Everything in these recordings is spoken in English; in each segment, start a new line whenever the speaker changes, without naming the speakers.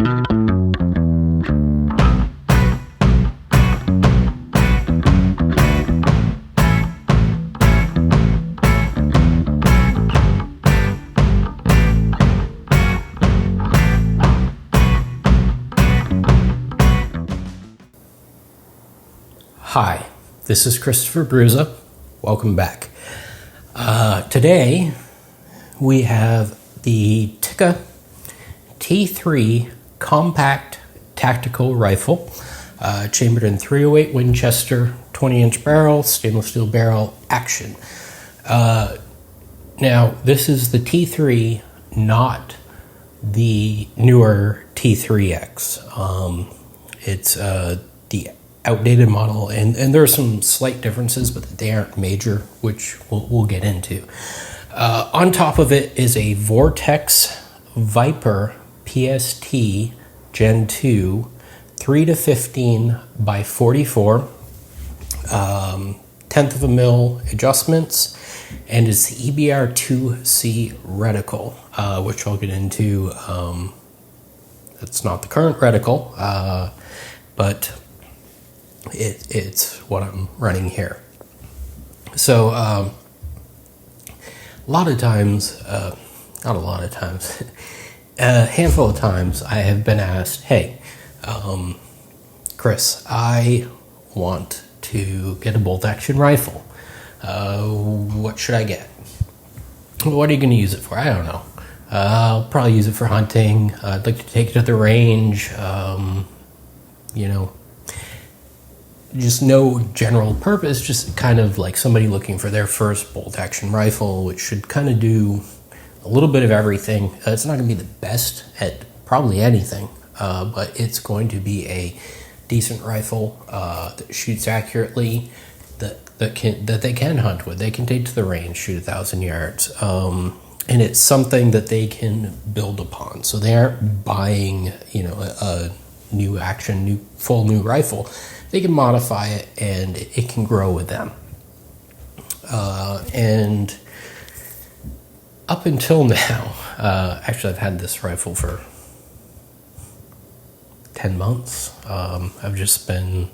Hi, this is Christopher Bruza. Welcome back. Today we have the Tikka T3 compact tactical rifle, chambered in .308 Winchester, 20-inch barrel, stainless steel barrel, action. Now, this is the T3, not the newer T3X. It's the outdated model, and there are some slight differences, but they aren't major, which we'll get into. On top of it is a Vortex Viper PST Gen 2 3-15 by 44 tenth of a mil adjustments, and it's the EBR2C reticle, which I'll get into. It's not the current reticle, but it's what I'm running here. So a lot of times, not a lot of times, a handful of times I have been asked, hey, Chris, I want to get a bolt action rifle. What should I get? What are you going to use it for? I don't know. I'll probably use it for hunting. I'd like to take it to the range. Just no general purpose, just kind of like somebody looking for their first bolt action rifle, which should kind of do a little bit of everything. It's not going to be the best at probably anything, but it's going to be a decent rifle that shoots accurately, that they can hunt with. They can take to the range, shoot 1,000 yards, and it's something that they can build upon. So they aren't buying, a new full new rifle. They can modify it, and it can grow with them. And up until now, actually I've had this rifle for 10 months. I've just been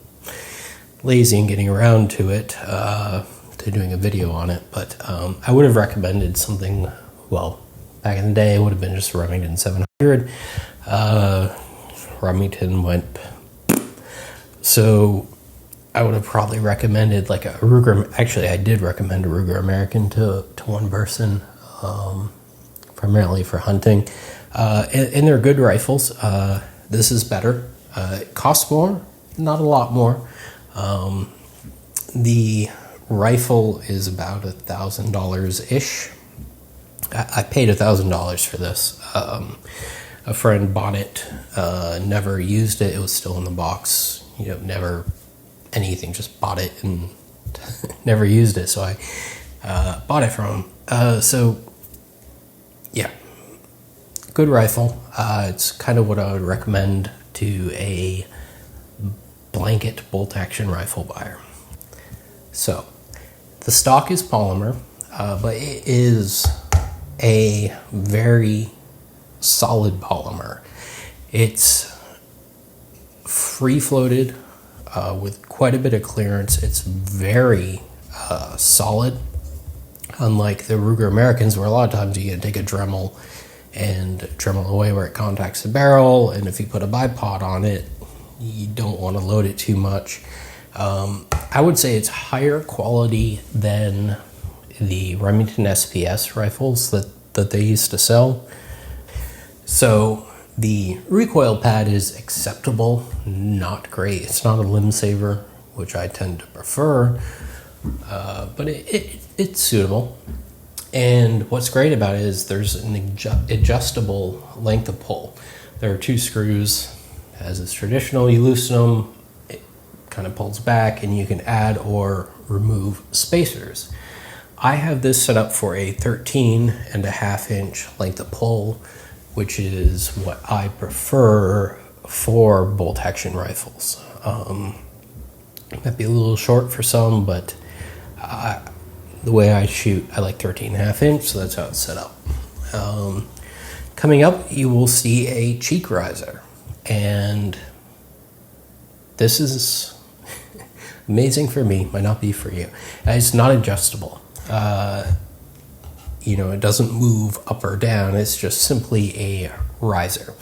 lazy and getting around to it, to doing a video on it. But I would have recommended something, well, back in the day, it would have been just a Remington 700. Remington went... So I would have probably recommended like a Ruger. Actually, I did recommend a Ruger American to one person, primarily for hunting. And they're good rifles. This is better. It costs more, not a lot more. The rifle is about $1,000-ish. I paid $1,000 for this. A friend bought it, never used it. It was still in the box. Never anything, just bought it and never used it. So I bought it from him. So yeah, good rifle. It's kind of what I would recommend to a blanket bolt action rifle buyer. So the stock is polymer, but it is a very solid polymer. It's free floated with quite a bit of clearance. It's very solid, unlike the Ruger Americans, where a lot of times you can take a Dremel and Dremel away where it contacts the barrel, and if you put a bipod on it, you don't want to load it too much. I would say it's higher quality than the Remington SPS rifles that they used to sell. So the recoil pad is acceptable, not great. It's not a limb saver, which I tend to prefer, but it's suitable. And what's great about it is there's an adjustable length of pull. There are 2 screws, as is traditional. You loosen them, it kind of pulls back, and you can add or remove spacers. I have this set up for a 13.5-inch length of pull, which is what I prefer for bolt action rifles. It might be a little short for some, but the way I shoot, I like 13.5-inch, so that's how it's set up. Coming up, you will see a cheek riser. And this is amazing for me, might not be for you. It's not adjustable. It doesn't move up or down. It's just simply a riser.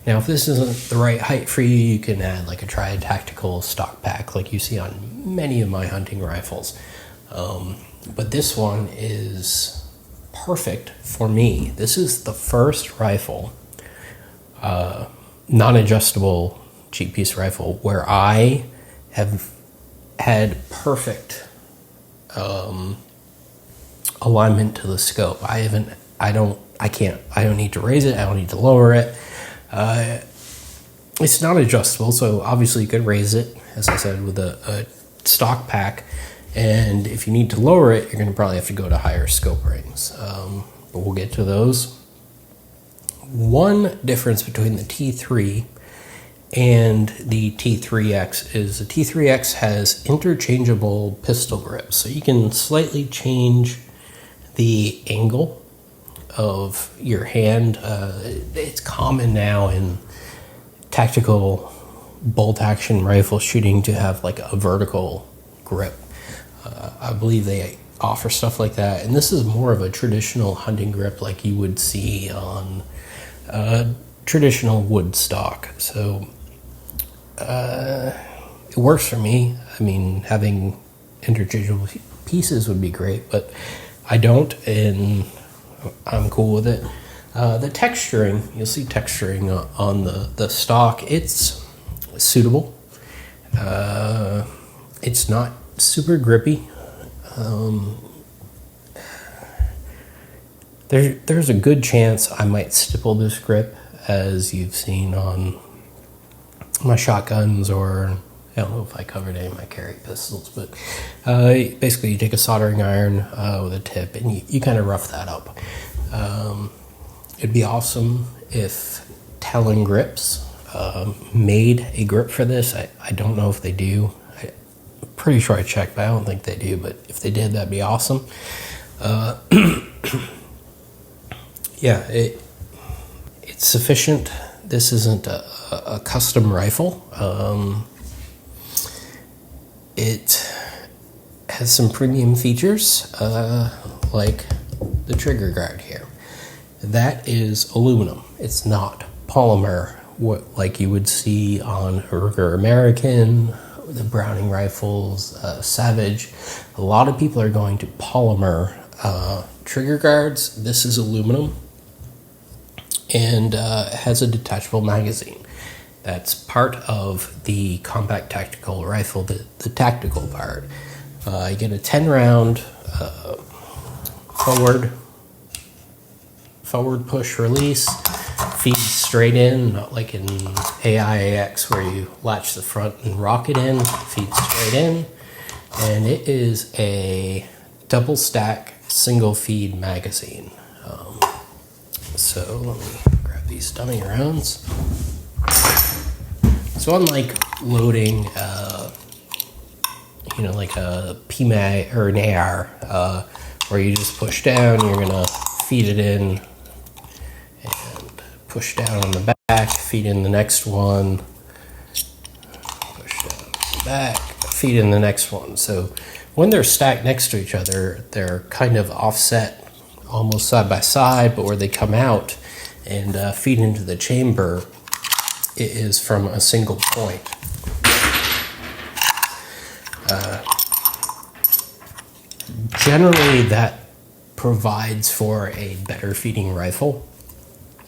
Now, if this isn't the right height for you, you can add like a Triad Tactical stock pack like you see on many of my hunting rifles. But this one is perfect for me. This is the first rifle, non-adjustable cheap piece rifle, where I have had perfect alignment to the scope. I don't need to raise it. I don't need to lower it. It's not adjustable, so obviously you could raise it, as I said, with a stock pack. And if you need to lower it, you're going to probably have to go to higher scope rings. But we'll get to those. One difference between the T3 and the T3X is the T3X has interchangeable pistol grips. So you can slightly change the angle of your hand. It's common now in tactical bolt action rifle shooting to have like a vertical grip. I believe they offer stuff like that, and this is more of a traditional hunting grip like you would see on traditional wood stock. So it works for me. I mean, having interchangeable pieces would be great, but I don't, and I'm cool with it. The texturing, you'll see texturing on the stock. It's suitable. It's not super grippy. There's a good chance I might stipple this grip, as you've seen on my shotguns, or I don't know if I covered any of my carry pistols, but basically you take a soldering iron with a tip and you kind of rough that up. It'd be awesome if Talon Grips made a grip for this. I don't know if they do. I'm pretty sure I checked, but I don't think they do. But if they did, that'd be awesome. Yeah, it's sufficient. This isn't a custom rifle. It has some premium features, like the trigger guard here. That is aluminum. It's not polymer, like you would see on a Ruger American, the Browning rifles, Savage. A lot of people are going to polymer trigger guards. This is aluminum, and has a detachable magazine. That's part of the compact tactical rifle, the tactical part. You get a 10-round forward push release, feeds straight in, not like in AIAX where you latch the front and rock it in. Feeds straight in, and it is a double stack single feed magazine. So let me grab these dummy rounds. So unlike loading, like a PMAG or an AR, where you just push down, you're gonna feed it in and push down on the back, feed in the next one, push down on the back, feed in the next one. So when they're stacked next to each other, they're kind of offset, almost side by side, but where they come out and feed into the chamber, it is from a single point. Generally, that provides for a better feeding rifle,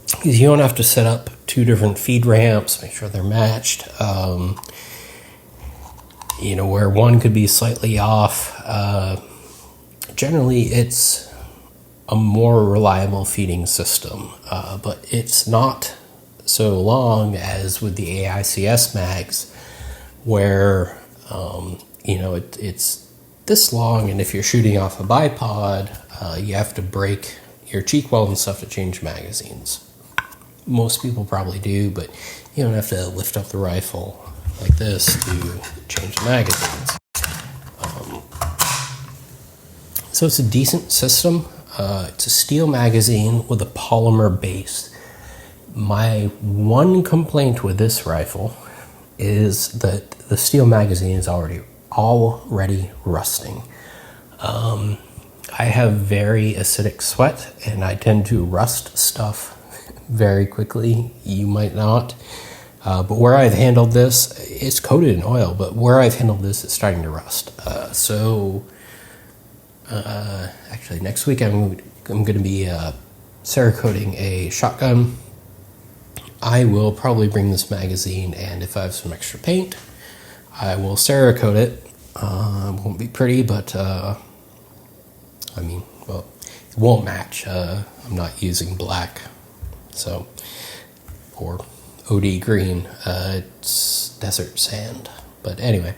because you don't have to set up two different feed ramps, make sure they're matched. Where one could be slightly off. Generally, it's a more reliable feeding system, but it's not so long as with the AICS mags, where it's this long, and if you're shooting off a bipod, you have to break your cheek weld and stuff to change magazines. Most people probably do, but you don't have to lift up the rifle like this to change the magazines. So it's a decent system. It's a steel magazine with a polymer base. My one complaint with this rifle is that the steel magazine is already rusting. I have very acidic sweat, and I tend to rust stuff very quickly. You might not. But where I've handled this, it's coated in oil, but where I've handled this, it's starting to rust. Actually, next week I'm going to be Cerakoting a shotgun. I will probably bring this magazine, and if I have some extra paint, I will Cerakote it. It won't be pretty, but it won't match. I'm not using black, or OD green. It's desert sand. But anyway,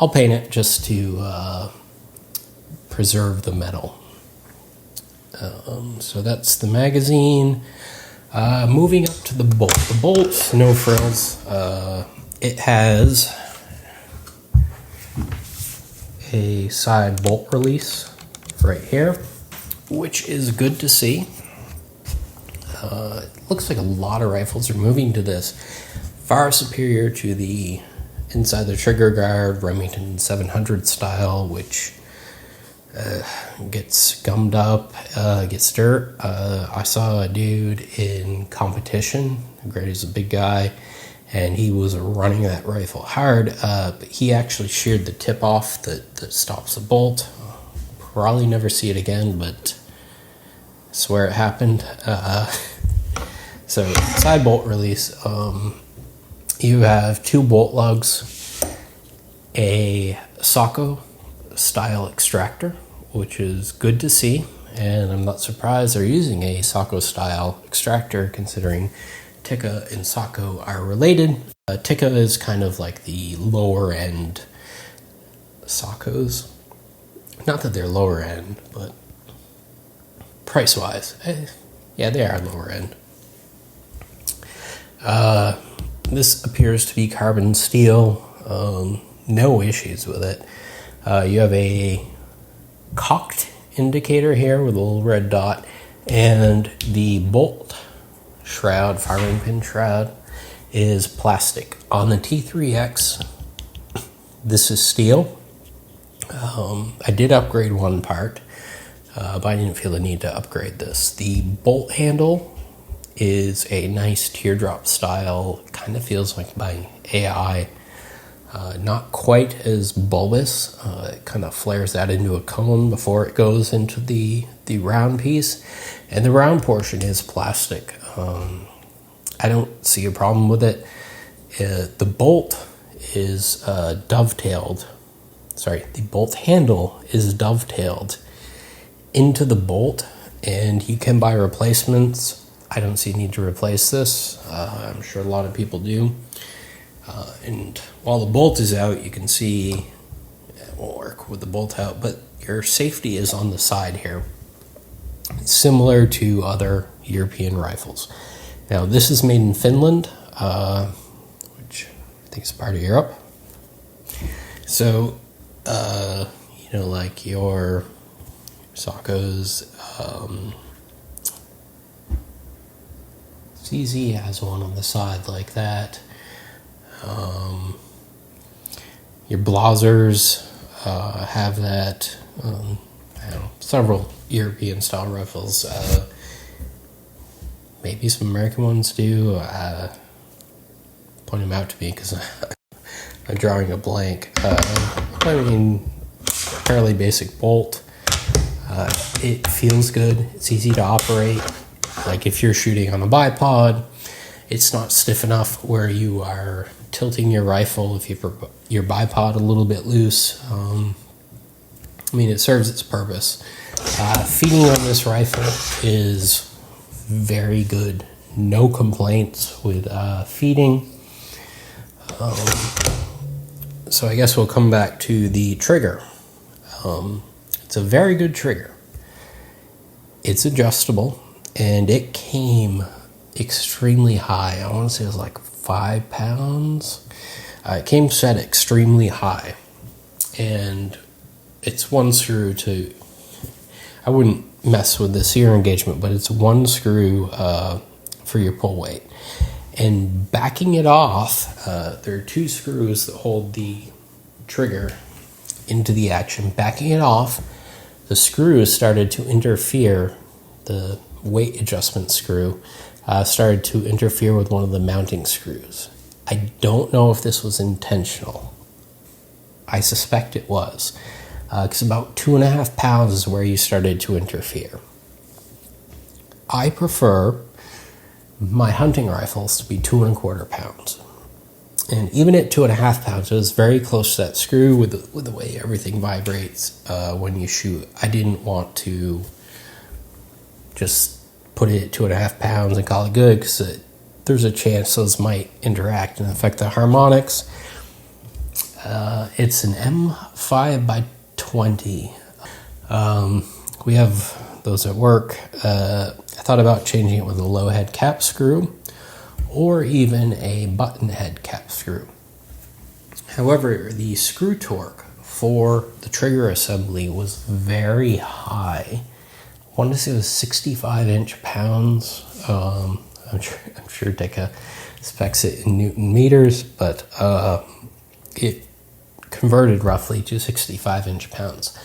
I'll paint it just to preserve the metal. So that's the magazine. Moving up to the bolt. The bolt, no frills. It has a side bolt release right here, which is good to see. It looks like a lot of rifles are moving to this. Far superior to the inside the trigger guard Remington 700 style, which gets gummed up, gets dirt. I saw a dude in competition, Grady's a big guy, and he was running that rifle hard, but he actually sheared the tip off that stops the bolt. Probably never see it again, but I swear it happened. So side bolt release, you have 2 bolt lugs, a Socko style extractor, which is good to see, and I'm not surprised they're using a Socko style extractor considering Tikka and Socko are related. Tikka is kind of like the lower end Sockos. Not that they're lower end, but price wise, yeah, they are lower end. This appears to be carbon steel. No issues with it. You have a cocked indicator here with a little red dot, and the bolt shroud, firing pin shroud, is plastic. On the T3X, this is steel. I did upgrade one part, but I didn't feel the need to upgrade this. The bolt handle is a nice teardrop style, kind of feels like by AI. Not quite as bulbous. It kind of flares out into a cone before it goes into the round piece, and the round portion is plastic. I don't see a problem with it. The bolt is dovetailed. Sorry, the bolt handle is dovetailed into the bolt, and you can buy replacements. I don't see a need to replace this. I'm sure a lot of people do. And while the bolt is out, you can see it won't work with the bolt out, but your safety is on the side here. It's similar to other European rifles. Now, this is made in Finland, which I think is part of Europe. So, like your Sockos, CZ has one on the side like that. Your Blazers have that. Several European style rifles. Maybe some American ones do. Point them out to me because I'm drawing a blank. Fairly basic bolt. It feels good. It's easy to operate. Like if you're shooting on a bipod, it's not stiff enough where you are tilting your rifle if your bipod a little bit loose. It serves its purpose. Feeding on this rifle is very good. No complaints with feeding. So I guess we'll come back to the trigger. It's a very good trigger. It's adjustable, and it came extremely high. I want to say it was like 5 pounds. It came set extremely high, and it's one screw to, I wouldn't mess with the sear engagement, but it's one screw for your pull weight. And backing it off, there are 2 screws that hold the trigger into the action. Backing it off, the screws started to interfere, the weight adjustment screw started to interfere with one of the mounting screws. I don't know if this was intentional. I suspect it was, because about 2.5 pounds is where you started to interfere. I prefer my hunting rifles to be 2.25 pounds. And even at 2.5 pounds, it was very close to that screw with the way everything vibrates when you shoot. I didn't want to just put it at 2.5 pounds and call it good, because there's a chance those might interact and affect the harmonics. It's an M5 by 20. We have those at work. I thought about changing it with a low head cap screw or even a button head cap screw. However, the screw torque for the trigger assembly was very high. I wanted to say it was 65 inch-pounds. I'm sure Tikka specs it in Newton meters, but it converted roughly to 65 inch-pounds.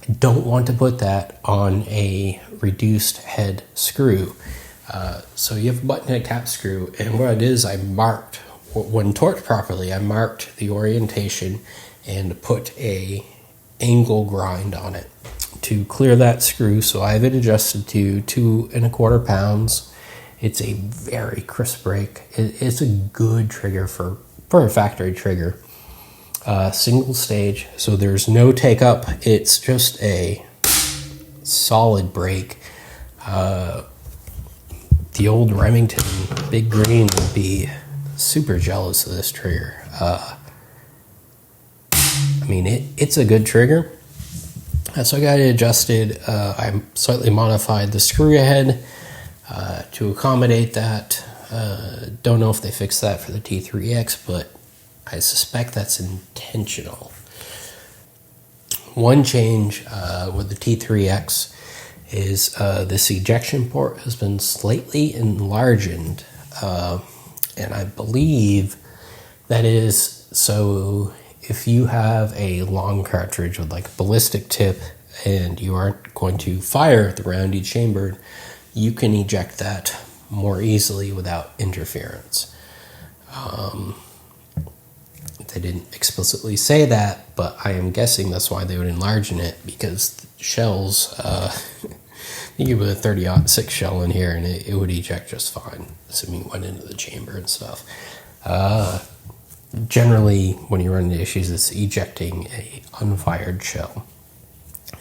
I don't want to put that on a reduced head screw. So you have a button head cap screw, and what it is, I marked, when torqued properly, I marked the orientation and put a angle grind on it to clear that screw. So I have it adjusted to 2.25 pounds. It's a very crisp break. It's a good trigger for a factory trigger. Single stage, so there's no take up. It's just a solid break. The old Remington Big Green would be super jealous of this trigger. I mean, it's a good trigger. So I got it adjusted. I slightly modified the screw head to accommodate that. Don't know if they fixed that for the T3X, but I suspect that's intentional. One change with the T3X is this ejection port has been slightly enlarged, and I believe that is so if you have a long cartridge with like a ballistic tip and you aren't going to fire the round chambered, you can eject that more easily without interference. They didn't explicitly say that, but I am guessing that's why they would enlarge it, because shells, you could put a 30-06 shell in here and it would eject just fine, assuming it went into the chamber and stuff. Generally, when you run into issues, it's ejecting a unfired shell.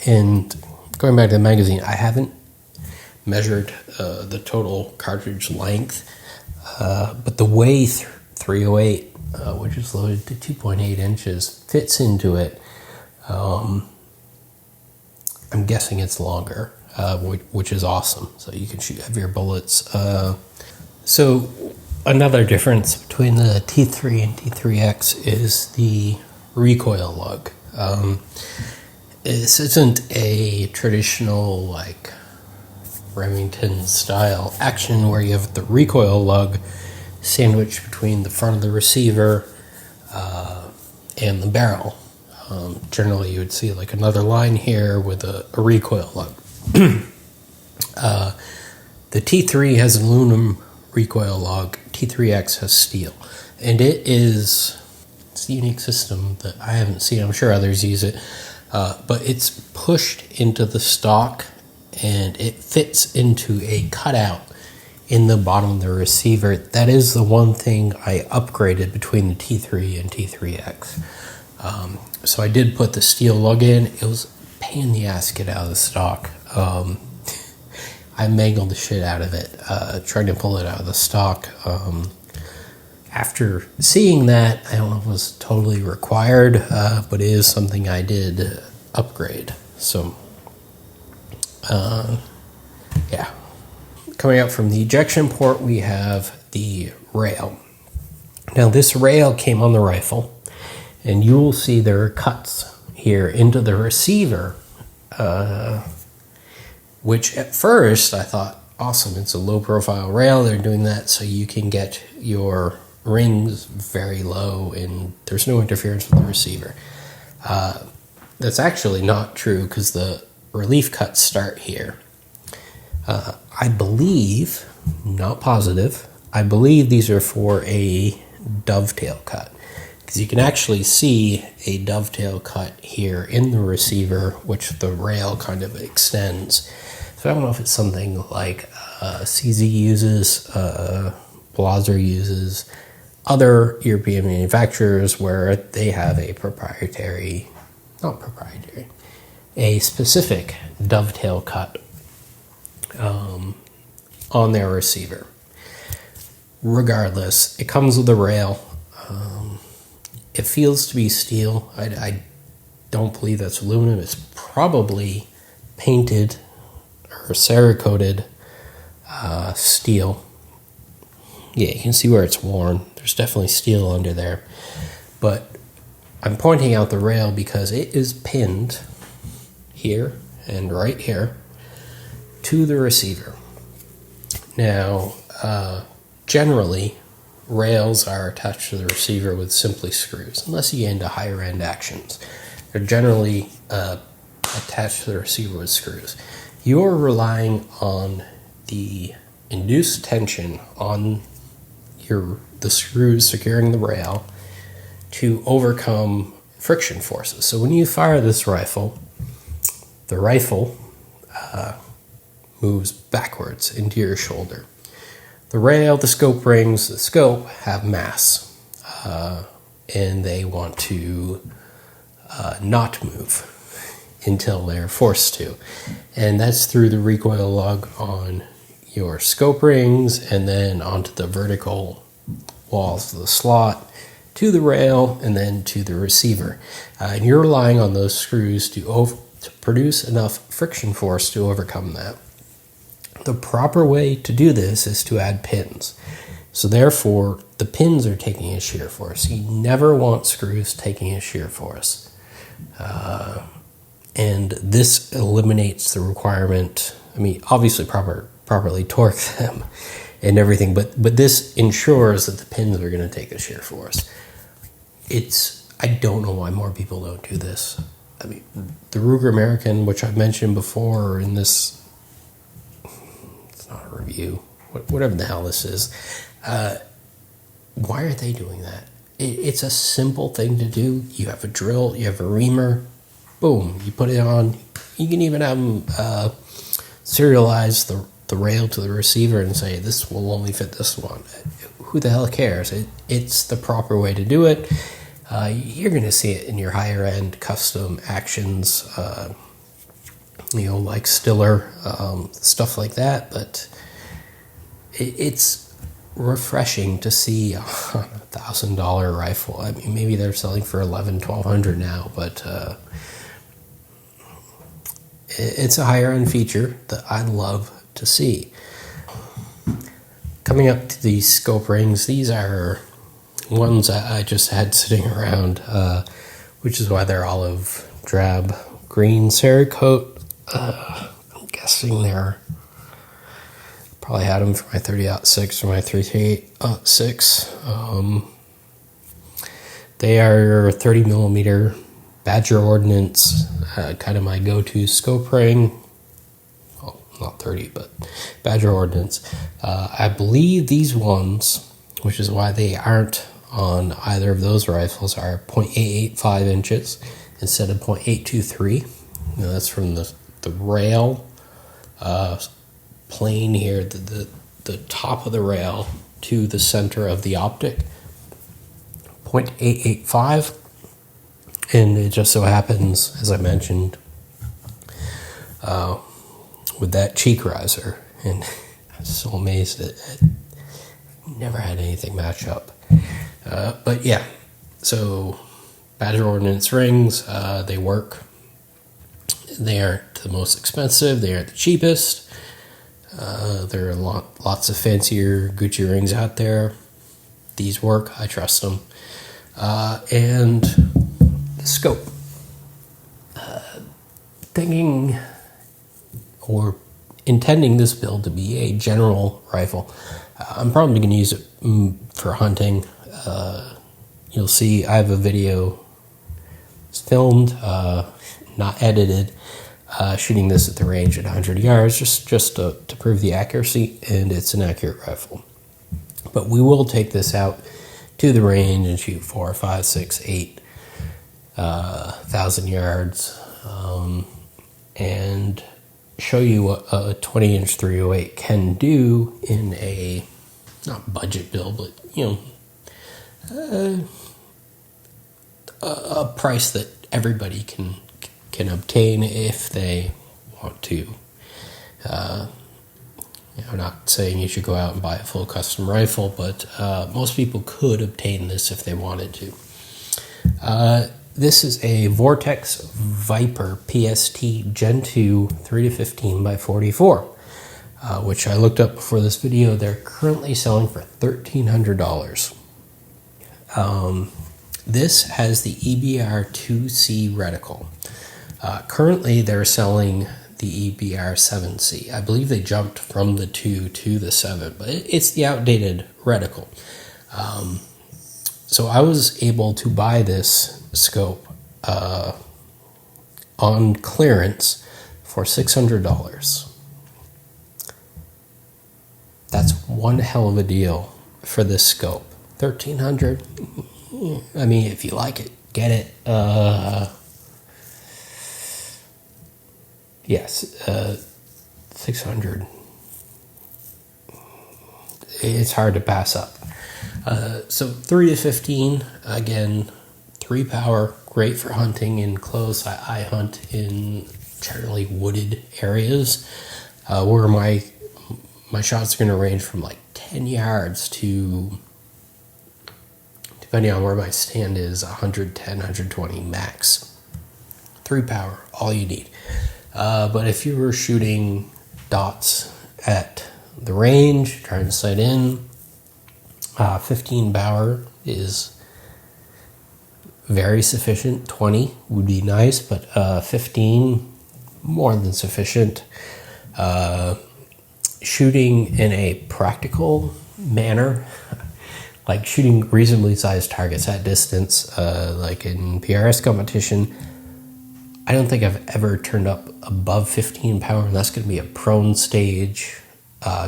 And going back to the magazine, I haven't measured the total cartridge length, but the way 308, which is loaded to 2.8 inches, fits into it. I'm guessing it's longer, which is awesome. So you can shoot heavier bullets. So another difference between the T3 and T3X is the recoil lug. This isn't a traditional like Remington style action where you have the recoil lug sandwiched between the front of the receiver and the barrel. Generally, you would see like another line here with a recoil lug. The T3 has an aluminum recoil lug. T3X has steel, and it's a unique system that I haven't seen. I'm sure others use it, but it's pushed into the stock and it fits into a cutout in the bottom of the receiver. That is the one thing I upgraded between the T3 and T3X. So I did put the steel lug in. It was a pain in the ass to get out of the stock. I mangled the shit out of it, trying to pull it out of the stock. After seeing that, I don't know if it was totally required, but it is something I did upgrade. So, yeah. Coming out from the ejection port, we have the rail. Now, this rail came on the rifle, and you will see there are cuts here into the receiver, which at first I thought, awesome. It's a low profile rail. They're doing that so you can get your rings very low and there's no interference with the receiver. That's actually not true because the relief cuts start here. I believe, not positive, I believe these are for a dovetail cut. Because you can actually see a dovetail cut here in the receiver, which the rail kind of extends. So I don't know if it's something like CZ uses, Blaser uses, other European manufacturers where they have a a specific dovetail cut on their receiver. Regardless, it comes with a rail. It feels to be steel. I don't believe that's aluminum. It's probably painted or Cerakoted steel. Yeah, you can see where it's worn. There's definitely steel under there. But I'm pointing out the rail because it is pinned here and right here to the receiver. Now, generally, rails are attached to the receiver with simply screws, unless you get into higher end actions. They're generally attached to the receiver with screws. You're relying on the induced tension on the screws securing the rail to overcome friction forces. So when you fire this rifle, the rifle moves backwards into your shoulder. The rail, the scope rings, the scope have mass, and they want to not move until they're forced to. And that's through the recoil lug on your scope rings and then onto the vertical walls of the slot, to the rail, and then to the receiver. And you're relying on those screws to produce enough friction force to overcome that. The proper way to do this is to add pins. So therefore, the pins are taking a shear force. You never want screws taking a shear force. And this eliminates the requirement, obviously properly torque them and everything, but this ensures that the pins are going to take a shear force. I don't know why more people don't do this. The Ruger American, which I've mentioned before in this, it's not a review, whatever the hell this is, why are they doing that? It's a simple thing to do. You have a drill, you have a reamer, boom, you put it on. You can even have them serialize the rail to the receiver and say, this will only fit this one. Who the hell cares? It's the proper way to do it. You're going to see it in your higher end custom actions, like Stiller, stuff like that. But it's refreshing to see a $1,000 rifle. Maybe they're selling for $1,100-1,200 now, but it's a higher end feature that I love to see. Coming up to these scope rings, these are ones I just had sitting around, which is why they're olive drab green Cerakote. I'm guessing they're probably had them for my 30-06 or my 38-06. They are 30 millimeter Badger Ordnance, kind of my go-to scope ring. Well, not 30, but Badger Ordnance. I believe these ones, which is why they aren't on either of those rifles, are 0.885 inches instead of 0.823. That's from the rail plane here, the top of the rail to the center of the optic, 0.885. And it just so happens, as I mentioned, with that cheek riser, and I'm so amazed that I never had anything match up. But yeah, so Badger Ordnance rings, they work. They aren't the most expensive, they aren't the cheapest. There are lots of fancier Gucci rings out there. These work, I trust them. And the scope. intending this build to be a general rifle. I'm probably going to use it for hunting. You'll see I have a video filmed, not edited, shooting this at the range at 100 yards, just to prove the accuracy, and it's an accurate rifle. But we will take this out to the range and shoot 4, 5, 6, 8 thousand yards, and show you what a 20-inch 308 can do in a, not budget build, but a price that everybody can obtain if they want to. I'm not saying you should go out and buy a full custom rifle, but most people could obtain this if they wanted to. This is a Vortex Viper PST Gen2 3-15 by 44, which I looked up before this video. They're currently selling for $1,300. This has the EBR-2C reticle. Currently, they're selling the EBR-7C. I believe they jumped from the 2 to the 7, but it's the outdated reticle. So I was able to buy this scope on clearance for $600. That's one hell of a deal for this scope. $1,300. I mean, if you like it, get it. Yes, 600. It's hard to pass up. So 3-15, again, 3 power, great for hunting in close. I hunt in generally wooded areas where my shots are going to range from like 10 yards to, depending on where my stand is, 110, 120 max. 3 power, all you need. But if you were shooting dots at the range, trying to sight in, 15 power is very sufficient. 20 would be nice, but 15, more than sufficient. Shooting in a practical manner, like shooting reasonably sized targets at distance, like in PRS competition, I don't think I've ever turned up above 15 power, and that's going to be a prone stage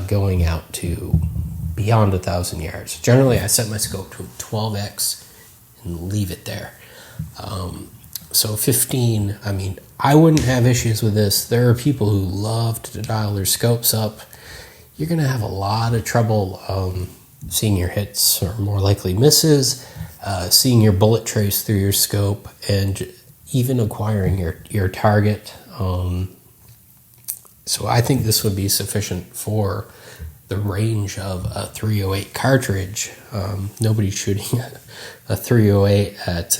going out to beyond 1,000 yards. Generally, I set my scope to 12x and leave it there. So 15, I mean, I wouldn't have issues with this. There are people who love to dial their scopes up. You're going to have a lot of trouble seeing your hits or more likely misses, seeing your bullet trace through your scope, and even acquiring your target. So I think this would be sufficient for the range of a 308 cartridge. Nobody's shooting a 308 at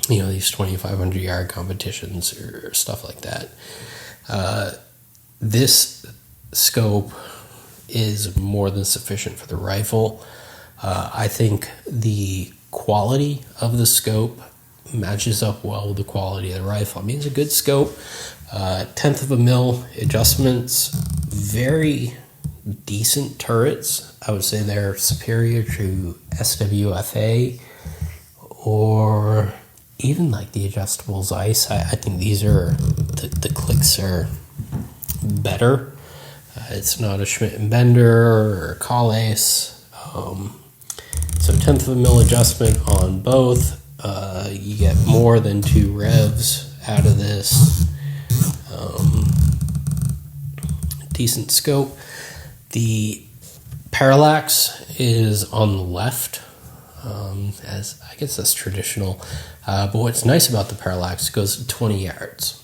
these 2,500 yard competitions or stuff like that. This scope is more than sufficient for the rifle. I think the quality of the scope matches up well with the quality of the rifle. I mean, it's a good scope, 1/10 of a mil adjustments, very decent turrets. I would say they're superior to SWFA or even like the adjustable Zeiss. I think these are, the clicks are better. It's not a Schmidt & Bender or a Calais. So 1/10 of a mil adjustment on both. You get more than 2 revs out of this. Decent scope. The parallax is on the left, as I guess that's traditional. But what's nice about the parallax, it goes to 20 yards,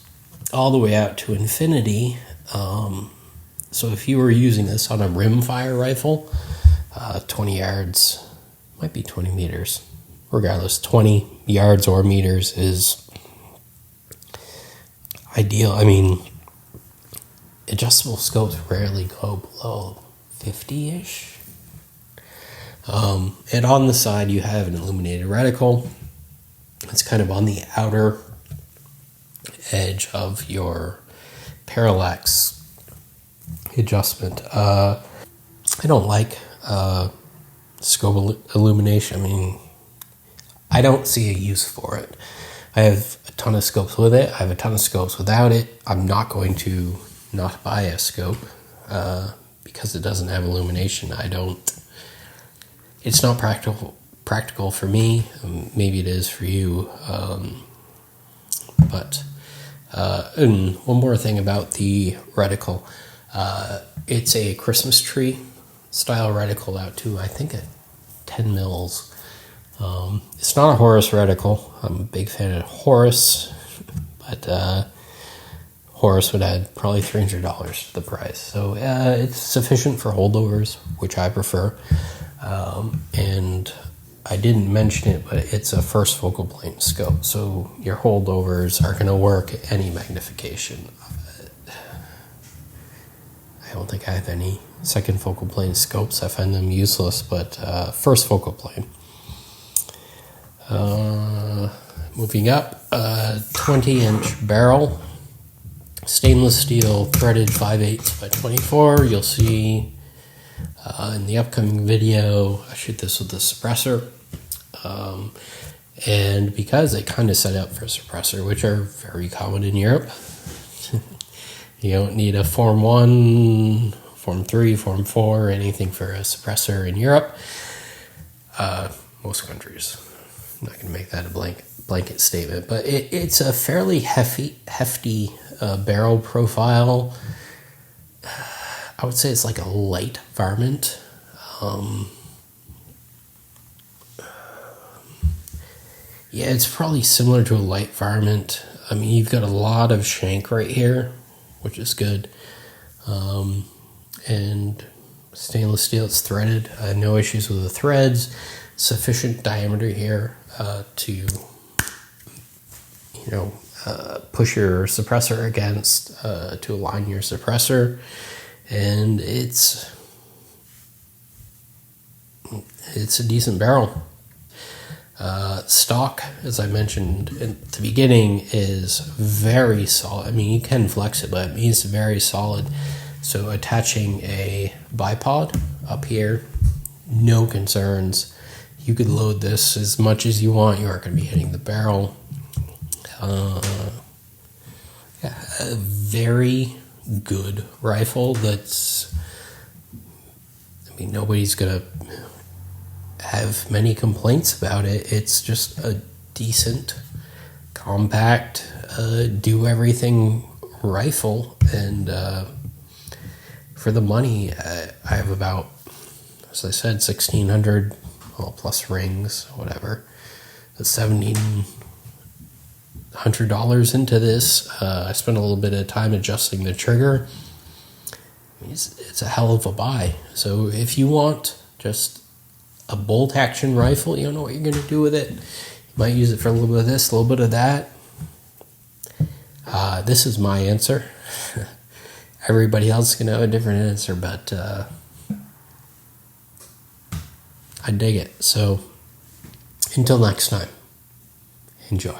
all the way out to infinity. So if you were using this on a rimfire rifle, 20 yards, might be 20 meters. Regardless, 20 yards or meters is ideal. I mean, adjustable scopes rarely go below 50-ish. And on the side, you have an illuminated reticle. It's kind of on the outer edge of your parallax adjustment. I don't like scope illumination. I mean, I don't see a use for it. I have a ton of scopes with it. I have a ton of scopes without it. I'm not going to not buy a scope because it doesn't have illumination. It's not practical for me. Maybe it is for you. And one more thing about the reticle. It's a Christmas tree style reticle out to, I think, 10 mils. It's not a Horus reticle. I'm a big fan of Horus, but Horus would add probably $300 to the price. So it's sufficient for holdovers, which I prefer. And I didn't mention it, but it's a first focal plane scope. So your holdovers are going to work at any magnification. I don't think I have any second focal plane scopes. I find them useless, but first focal plane. Moving up, 20-inch barrel, stainless steel threaded 5/8 by 24. You'll see in the upcoming video, I shoot this with the suppressor. And because they kind of set up for a suppressor, which are very common in Europe, you don't need a Form 1, Form 3, Form 4, anything for a suppressor in Europe. Most countries. I'm not going to make that a blanket statement, but it's a fairly hefty barrel profile. I would say it's like a light varmint. Yeah, it's probably similar to a light varmint. I mean, you've got a lot of shank right here, which is good. And stainless steel, it's threaded. No issues with the threads. Sufficient diameter here to, push your suppressor against to align your suppressor. And it's a decent barrel. Stock, as I mentioned at the beginning, is very solid. I mean, you can flex it, but it means very solid. So attaching a bipod up here, no concerns. You could load this as much as you want. You aren't going to be hitting the barrel. A very good rifle that's, nobody's going to have many complaints about it. It's just a decent, compact, do everything rifle, and for the money, I have about, as I said, 1,600, plus rings, whatever. That's $1,700 into this. I spent a little bit of time adjusting the trigger. It's a hell of a buy. So if you want just a bolt action rifle, you don't know what you're going to do with it. You might use it for a little bit of this, a little bit of that. This is my answer. Everybody else is going to have a different answer, but I dig it. So until next time, enjoy.